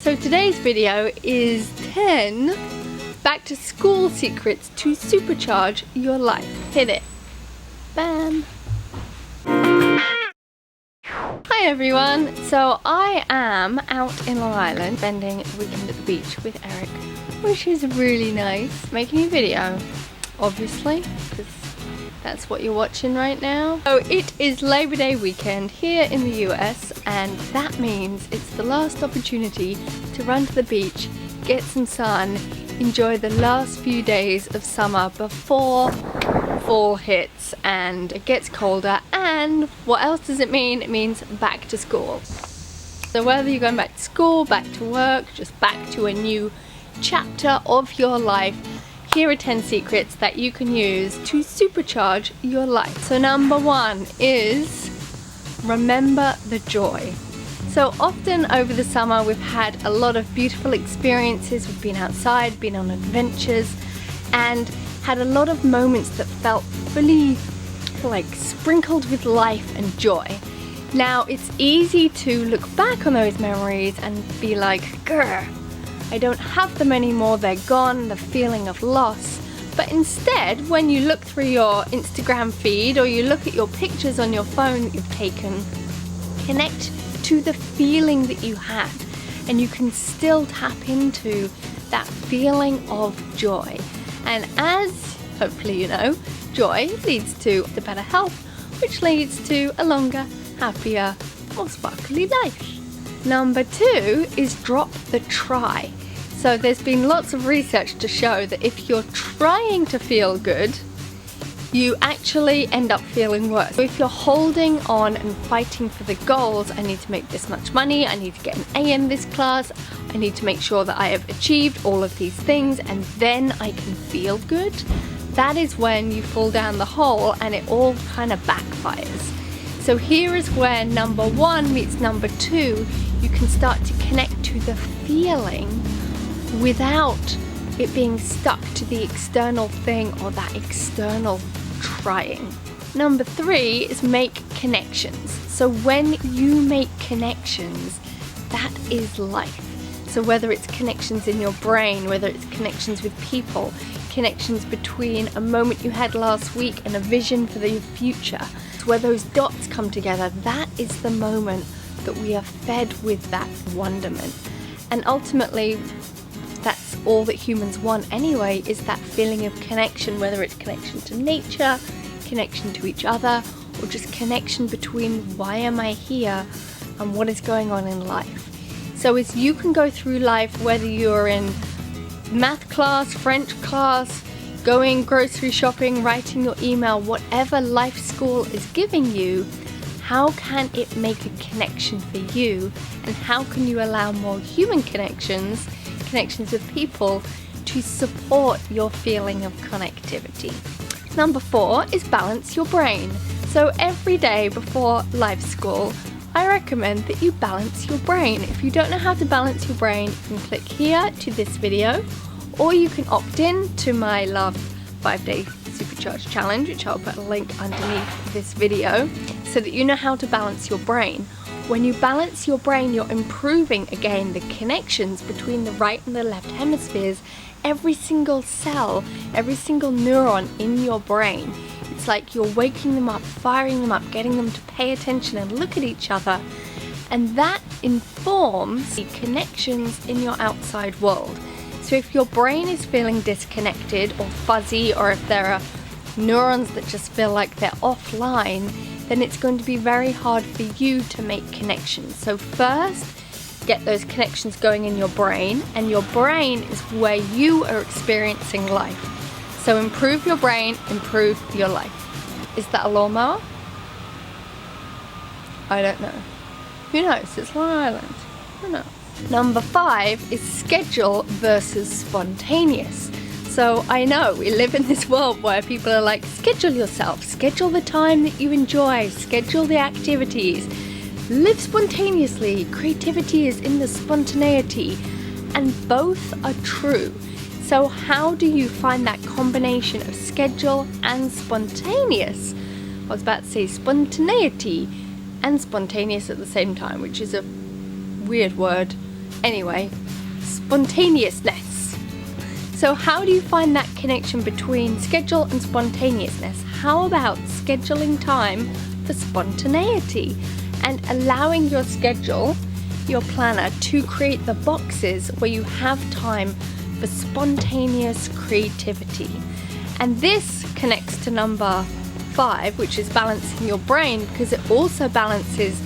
So today's video is 10 back to school secrets to supercharge your life. Hit it. Bam. Hi everyone. So I am out in Long Island spending the weekend at the beach with Eric, which is really nice. Making a video, obviously, because that's what you're watching right now. So it is Labor Day weekend here in the US, and that means it's the last opportunity to run to the beach, get some sun, enjoy the last few days of summer before fall hits and it gets colder. And what else does it mean? It means back to school. So whether you're going back to school, back to work, just back to a new chapter of your life, here are 10 secrets that you can use to supercharge your life. So number 1 is remember the joy. So often over the summer we've had a lot of beautiful experiences. We've been outside, been on adventures, and had a lot of moments that felt fully like sprinkled with life and joy. Now it's easy to look back on those memories and be like, grr, I don't have them anymore, they're gone, the feeling of loss. But instead, when you look through your Instagram feed or you look at your pictures on your phone that you've taken, connect to the feeling that you had, and you can still tap into that feeling of joy. And as hopefully you know, joy leads to the better health, which leads to a longer, happier, more sparkly life. Number 2 is drop the try. So there's been lots of research to show that if you're trying to feel good, you actually end up feeling worse. So if you're holding on and fighting for the goals, I need to make this much money, I need to get an A in this class, I need to make sure that I have achieved all of these things and then I can feel good, that is when you fall down the hole and it all kind of backfires. So here is where number 1 meets number 2. You can start to connect to the feeling without it being stuck to the external thing or that external trying. Number 3 is make connections. So when you make connections, that is life. So whether it's connections in your brain, whether it's connections with people, connections between a moment you had last week and a vision for the future, where those dots come together, that is the moment that we are fed with that wonderment. And ultimately, that's all that humans want anyway, is that feeling of connection, whether it's connection to nature, connection to each other, or just connection between why am I here and what is going on in life. So as you can go through life, whether you're in math class, French class, going grocery shopping, writing your email, whatever life school is giving you, how can it make a connection for you, and how can you allow more human connections with people to support your feeling of connectivity. Number 4 is balance your brain. So every day before life school, I recommend that you balance your brain. If you don't know how to balance your brain, you can click here to this video, or you can opt in to my last 5-day Supercharge challenge, which I'll put a link underneath this video, so that you know how to balance your brain. When you balance your brain, you're improving again the connections between the right and the left hemispheres. Every single cell, every single neuron in your brain, it's like you're waking them up, firing them up, getting them to pay attention and look at each other. And that informs the connections in your outside world. So if your brain is feeling disconnected or fuzzy, or if there are neurons that just feel like they're offline, then it's going to be very hard for you to make connections. So first, get those connections going in your brain, and your brain is where you are experiencing life. So improve your brain, improve your life. Is that a lawnmower? I don't know. Who knows? It's Long Island. Who knows? Number 5 is schedule versus spontaneous. So I know we live in this world where people are like, schedule yourself, schedule the time that you enjoy, schedule the activities, live spontaneously, creativity is in the spontaneity, and both are true. So how do you find that combination of schedule and spontaneous? I was about to say spontaneity and spontaneous at the same time, which is a weird word Anyway, spontaneousness. So how do you find that connection between schedule and spontaneousness? How about scheduling time for spontaneity and allowing your schedule, your planner, to create the boxes where you have time for spontaneous creativity? And this connects to number 5, which is balancing your brain, because it also balances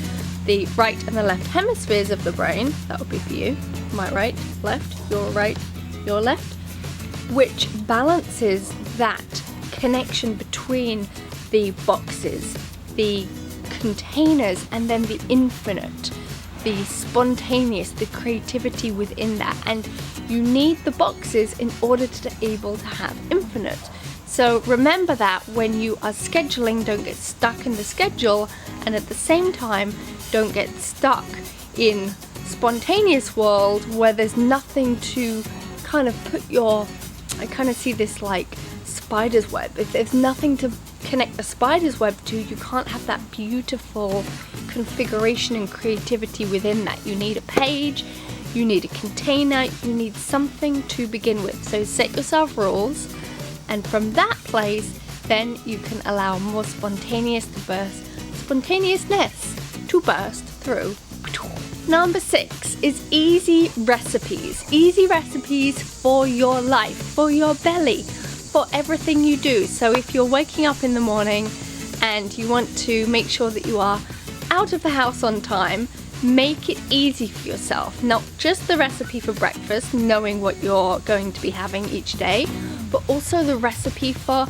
the right and the left hemispheres of the brain. That would be for you. My right, left, your right, your left, which balances that connection between the boxes, the containers, and then the infinite, the spontaneous, the creativity within that. And you need the boxes in order to be able to have infinite. So remember that when you are scheduling, don't get stuck in the schedule, and at the same time, don't get stuck in spontaneous world where there's nothing to kind of put your, I kind of see this like spider's web. If there's nothing to connect the spider's web to, you can't have that beautiful configuration and creativity within that. You need a page, you need a container, you need something to begin with. So set yourself rules, and from that place, then you can allow more spontaneousness to burst through. Number 6 is easy recipes. Easy recipes for your life, for your belly, for everything you do. So if you're waking up in the morning and you want to make sure that you are out of the house on time, make it easy for yourself. Not just the recipe for breakfast, knowing what you're going to be having each day, but also the recipe for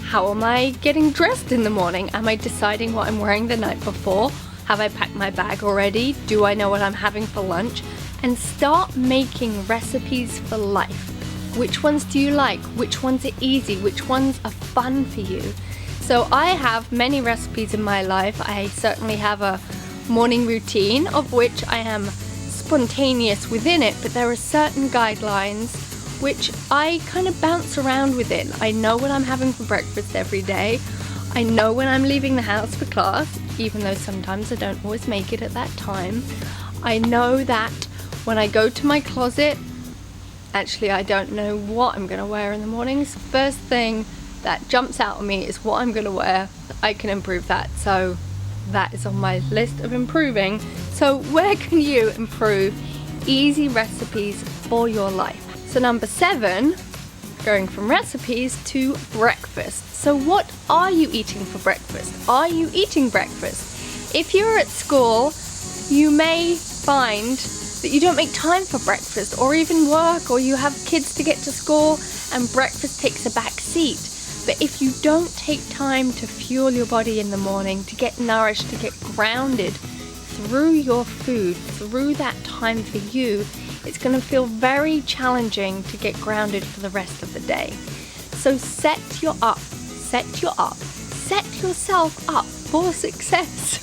how am I getting dressed in the morning? Am I deciding what I'm wearing the night before? Have I packed my bag already? Do I know what I'm having for lunch? And start making recipes for life. Which ones do you like? Which ones are easy? Which ones are fun for you? So I have many recipes in my life. I certainly have a morning routine of which I am spontaneous within it, but there are certain guidelines which I kind of bounce around within. I know what I'm having for breakfast every day. I know when I'm leaving the house for class, even though sometimes I don't always make it at that time. I know that when I go to my closet, actually I don't know what I'm going to wear in the mornings. First thing that jumps out at me is what I'm going to wear. I can improve that, so that is on my list of improving. So where can you improve easy recipes for your life? So number 7, going from recipes to breakfast. So what are you eating for breakfast? Are you eating breakfast? If you're at school, you may find that you don't make time for breakfast, or even work, or you have kids to get to school and breakfast takes a back seat. But if you don't take time to fuel your body in the morning, to get nourished, to get grounded through your food, through that time for you, it's going to feel very challenging to get grounded for the rest of the day. So set yourself up for success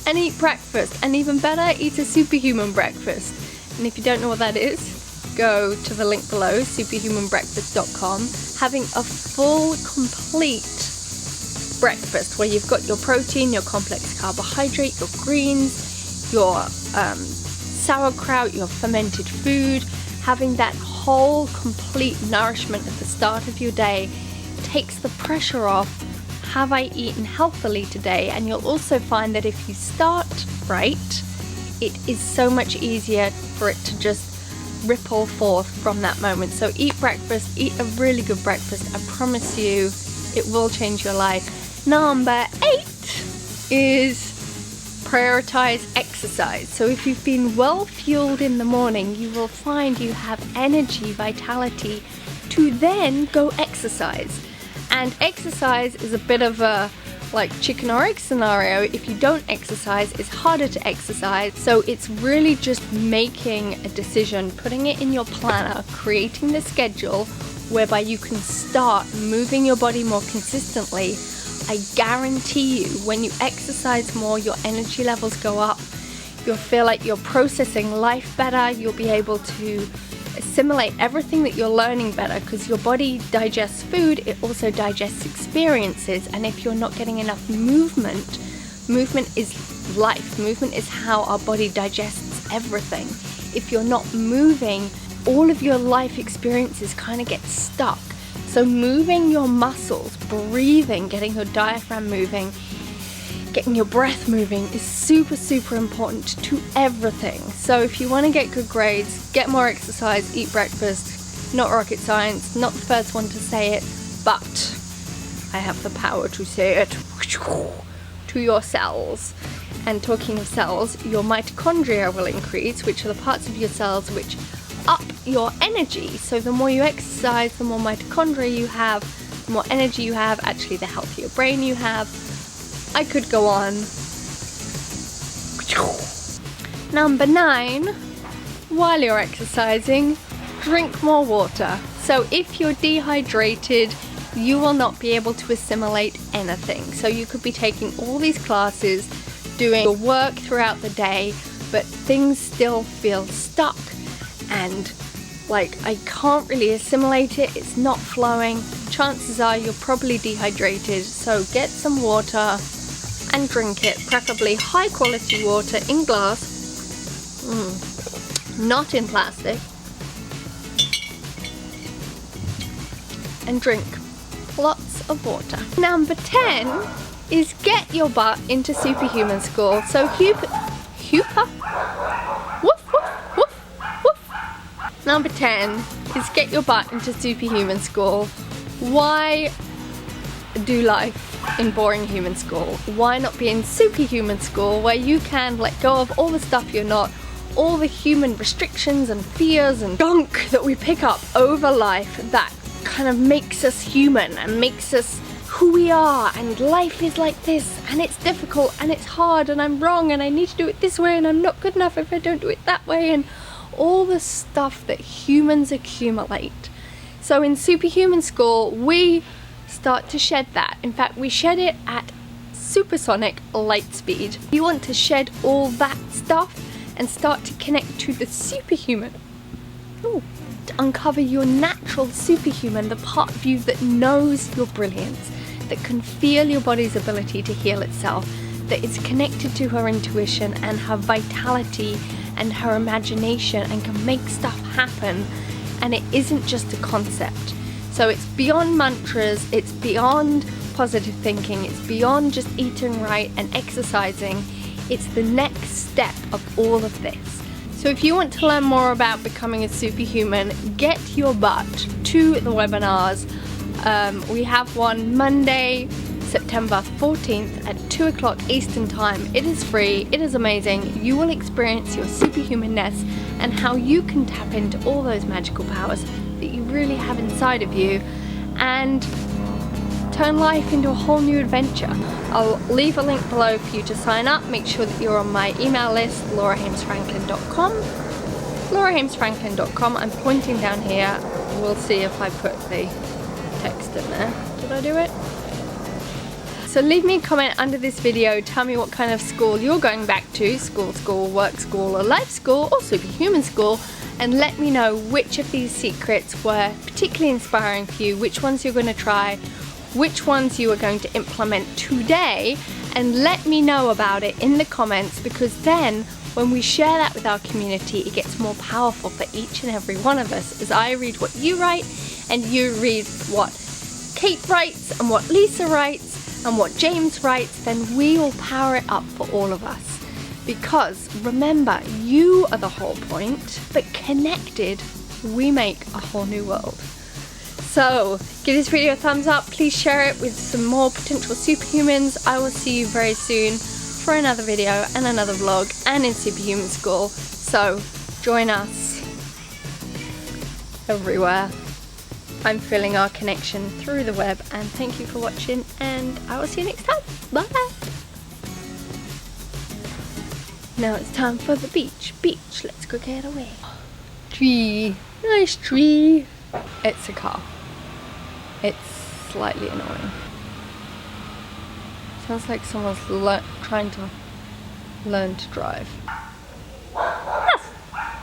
and eat breakfast, and even better, eat a superhuman breakfast. And if you don't know what that is, go to the link below, superhumanbreakfast.com, having a full, complete breakfast where you've got your protein, your complex carbohydrate, your greens, your sauerkraut, your fermented food. Having that whole complete nourishment at the start of your day takes the pressure off. Have I eaten healthily today? And you'll also find that if you start right, it is so much easier for it to just ripple forth from that moment. So eat breakfast, eat a really good breakfast. I promise you it will change your life. Number 8 is prioritize exercise. So if you've been well fueled in the morning, you will find you have energy, vitality to then go exercise. And exercise is a bit of a like chicken or egg scenario. If you don't exercise, it's harder to exercise. So it's really just making a decision, putting it in your planner, creating the schedule whereby you can start moving your body more consistently. I guarantee you, when you exercise more, your energy levels go up. You'll feel like you're processing life better. You'll be able to assimilate everything that you're learning better, because your body digests food, it also digests experiences. And if you're not getting enough movement is life. Movement is how our body digests everything. if you're not moving, all of your life experiences kind of get stuck. So moving your muscles, breathing, getting your diaphragm moving, getting your breath moving is super, super important to everything. So if you want to get good grades, get more exercise, eat breakfast. Not rocket science, not the first one to say it, but I have the power to say it to your cells. And talking of cells, your mitochondria will increase, which are the parts of your cells which up your energy. So the more you exercise, the more mitochondria you have, the more energy you have, actually the healthier brain you have. I could go on. Number 9, while you're exercising, drink more water. So if you're dehydrated, you will not be able to assimilate anything. So you could be taking all these classes, doing your work throughout the day, but things still feel stuck and like I can't really assimilate it, it's not flowing. Chances are you're probably dehydrated, so get some water and drink it, preferably high quality water in glass, not in plastic, and drink lots of water. Number 10 is get your butt into Superhuman School. So Number 10 is get your butt into Superhuman School. Why do life in boring human school? Why not be in Superhuman School where you can let go of all the stuff you're not, all the human restrictions and fears and gunk that we pick up over life that kind of makes us human and makes us who we are, and life is like this and it's difficult and it's hard and I'm wrong and I need to do it this way and I'm not good enough if I don't do it that way, and all the stuff that humans accumulate. So in Superhuman School we start to shed that. In fact, we shed it at supersonic light speed. You want to shed all that stuff and start to connect to the superhuman. To uncover your natural superhuman, the part of you that knows your brilliance, that can feel your body's ability to heal itself, that is connected to her intuition and her vitality and her imagination and can make stuff happen, and it isn't just a concept. So it's beyond mantras, it's beyond positive thinking, it's beyond just eating right and exercising, it's the next step of all of this. So if you want to learn more about becoming a superhuman, get your butt to the webinars. We have one Monday, September 14th at 2 o'clock Eastern Time. It is free, it is amazing. You will experience your superhumanness and how you can tap into all those magical powers that you really have inside of you and turn life into a whole new adventure. I'll leave a link below for you to sign up. Make sure that you're on my email list, laurahamesfranklin.com. laurahamesfranklin.com. I'm pointing down here. We'll see if I put the text in there. Did I do it? So leave me a comment under this video. Tell me what kind of school you're going back to. School, work school, or life school, or superhuman school. And let me know which of these secrets were particularly inspiring for you, which ones you're going to try, which ones you are going to implement today, and let me know about it in the comments, because then when we share that with our community, it gets more powerful for each and every one of us. As I read what you write and you read what Kate writes and what Lisa writes and what James writes, then we will power it up for all of us. Because remember, you are the whole point, but connected, we make a whole new world. So give this video a thumbs up, please share it with some more potential superhumans. I will see you very soon for another video and another vlog and in Superhuman School. So join us everywhere. I'm feeling our connection through the web, and thank you for watching, and I will see you next time. Bye! Now it's time for the beach. Beach, let's go get away. Tree, nice tree. It's a car. It's slightly annoying. Sounds like someone's trying to learn to drive.